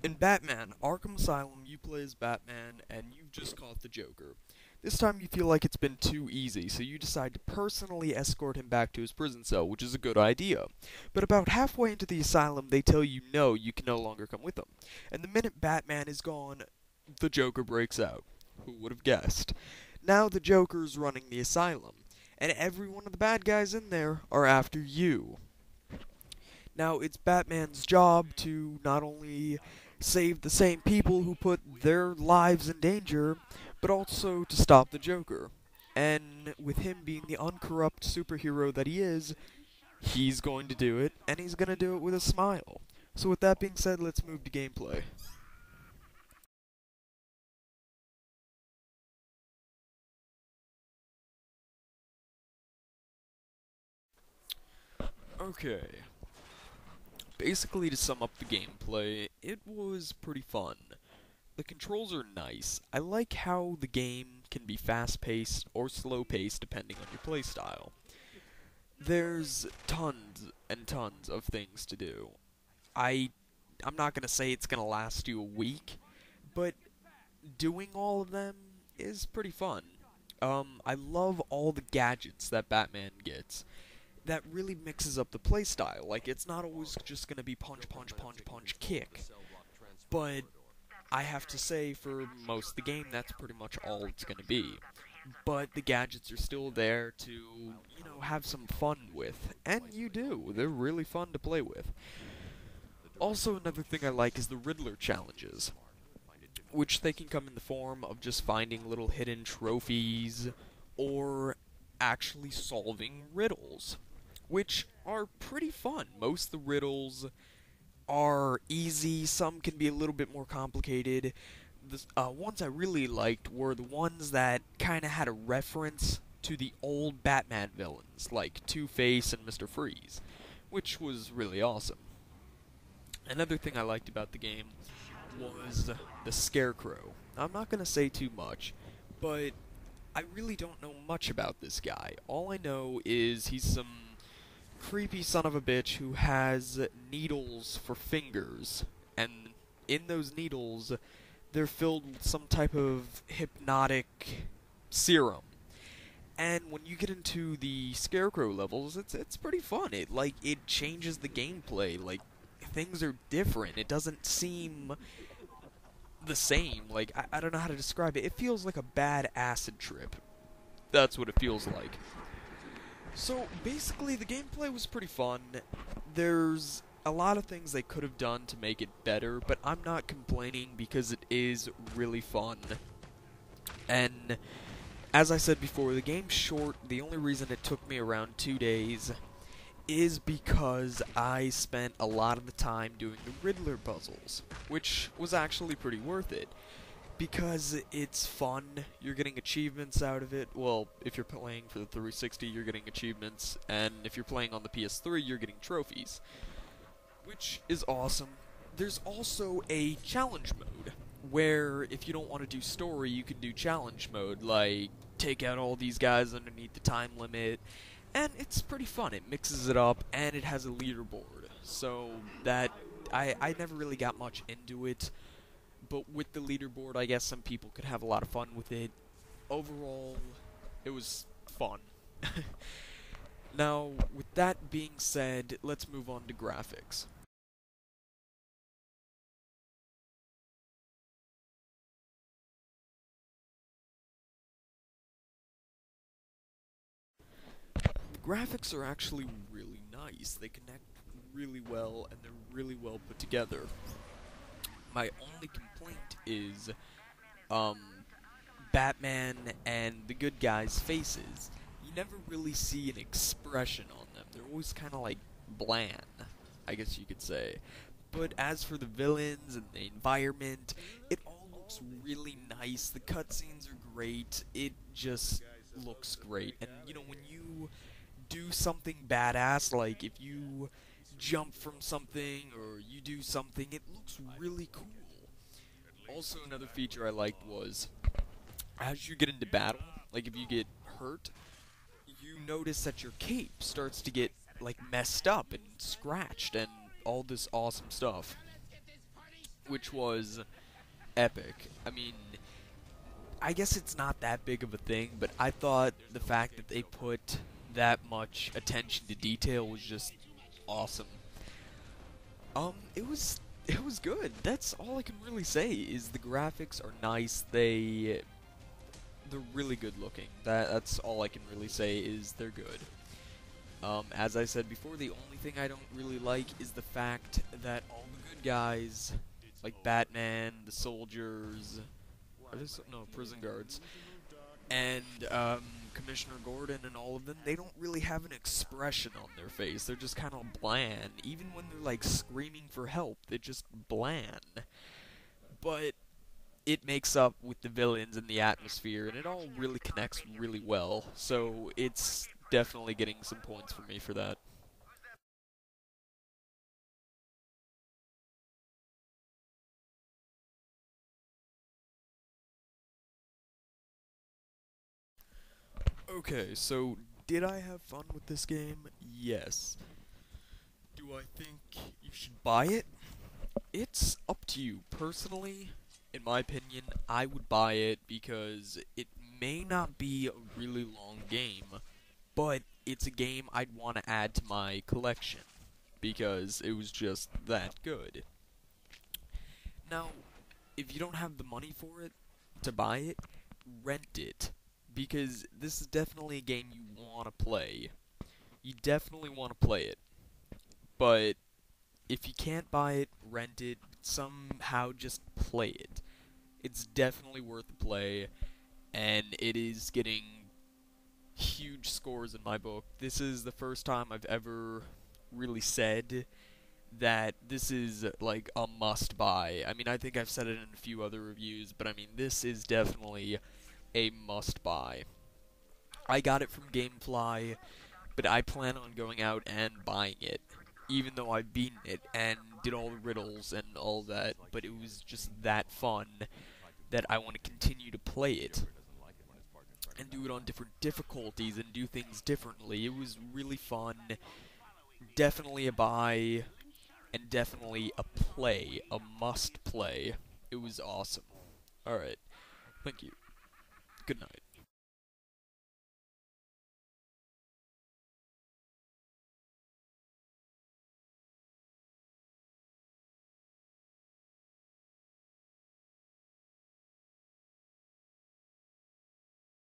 In Batman Arkham Asylum, you play as Batman, and you've just caught the Joker. This time you feel like it's been too easy, so you decide to personally escort him back to his prison cell, which is a good idea. But about halfway into the asylum, they tell you no, you can no longer come with them. And the minute Batman is gone, the Joker breaks out. Who would have guessed? Now the Joker's running the asylum, and every one of the bad guys in there are after you. Now, it's Batman's job to not only save the same people who put their lives in danger, but also to stop the Joker. And with him being the uncorrupt superhero that he is, he's going to do it, and he's going to do it with a smile. So with that being said, let's move to gameplay. Okay. Basically, to sum up the gameplay, it was pretty fun. The controls are nice. I like how the game can be fast-paced or slow-paced depending on your playstyle. There's tons and tons of things to do. I'm not gonna say it's gonna last you a week, but doing all of them is pretty fun. I love all the gadgets that Batman gets. That really mixes up the playstyle. Like, it's not always just gonna be punch, punch, punch, punch, kick. But I have to say, for most of the game, that's pretty much all it's gonna be. But the gadgets are still there to, have some fun with. And you do. They're really fun to play with. Also, another thing I like is the Riddler challenges, which they can come in the form of just finding little hidden trophies, or actually solving riddles, which are pretty fun. Most of the riddles are easy, some can be a little bit more complicated. The ones I really liked were the ones that kind of had a reference to the old Batman villains, like Two-Face and Mr. Freeze, which was really awesome. Another thing I liked about the game was the Scarecrow. I'm not going to say too much, but I really don't know much about this guy. All I know is he's some creepy son of a bitch who has needles for fingers, and in those needles, they're filled with some type of hypnotic serum. And when you get into the Scarecrow levels, it's pretty fun. It changes the gameplay. Like, things are different. It doesn't seem the same. Like, I don't know how to describe it. It feels like a bad acid trip. That's what it feels like. So, basically, the gameplay was pretty fun. There's a lot of things they could have done to make it better, but I'm not complaining because it is really fun. And, as I said before, the game's short. The only reason it took me around 2 days is because I spent a lot of the time doing the Riddler puzzles, which was actually pretty worth it. Because it's fun, you're getting achievements out of it. Well, if you're playing for the 360, you're getting achievements, and if you're playing on the PS3, you're getting trophies, which is awesome. There's also a challenge mode, where if you don't want to do story, you can do challenge mode, like take out all these guys underneath the time limit, and it's pretty fun. It mixes it up, and it has a leaderboard, so that I never really got much into it. But with the leaderboard, I guess some people could have a lot of fun with it. Overall, it was fun. Now, with that being said, let's move on to graphics. The graphics are actually really nice. They connect really well, and they're really well put together. My only complaint is, um, Batman and the good guys' faces. You never really see an expression on them. They're always kind of like bland, I guess you could say. But as for the villains and the environment, it all looks really nice. The cutscenes are great. It just looks great. And, when you do something badass, like if you jump from something or you do something, it looks really cool. Also, another feature I liked was, as you get into battle, like if you get hurt, you notice that your cape starts to get, like, messed up and scratched and all this awesome stuff. which was epic. I mean, I guess it's not that big of a thing, but I thought the fact that they put that much attention to detail was just awesome. It was good. That's all I can really say. Is the graphics are nice. They're really good looking. That's all I can really say. Is they're good. As I said before, the only thing I don't really like is the fact that all the good guys, like Batman, the soldiers, no, prison guards, and Commissioner Gordon and all of them, they don't really have an expression on their face. They're just kind of bland. Even when they're like screaming for help, they're just bland. But it makes up with the villains and the atmosphere, and it all really connects really well. So it's definitely getting some points for me for that. Okay, so did I have fun with this game? Yes. Do I think you should buy it? It's up to you. Personally, in my opinion, I would buy it because it may not be a really long game, but it's a game I'd want to add to my collection because it was just that good. Now, if you don't have the money for it to buy it, rent it because this is definitely a game you want to play. You definitely want to play it, but if you can't buy it, rent it, somehow just play it. It's definitely worth the play, and it is getting huge scores in my book. This is the first time I've ever really said that this is like a must buy. I mean, I think I've said it in a few other reviews, but I mean, this is definitely a must buy. I got it from Gamefly, but I plan on going out and buying it, even though I've beaten it and did all the riddles and all that, but it was just that fun that I want to continue to play it and do it on different difficulties and do things differently. It was really fun, definitely a buy, and definitely a play, a must play. It was awesome. Alright, thank you. Good night.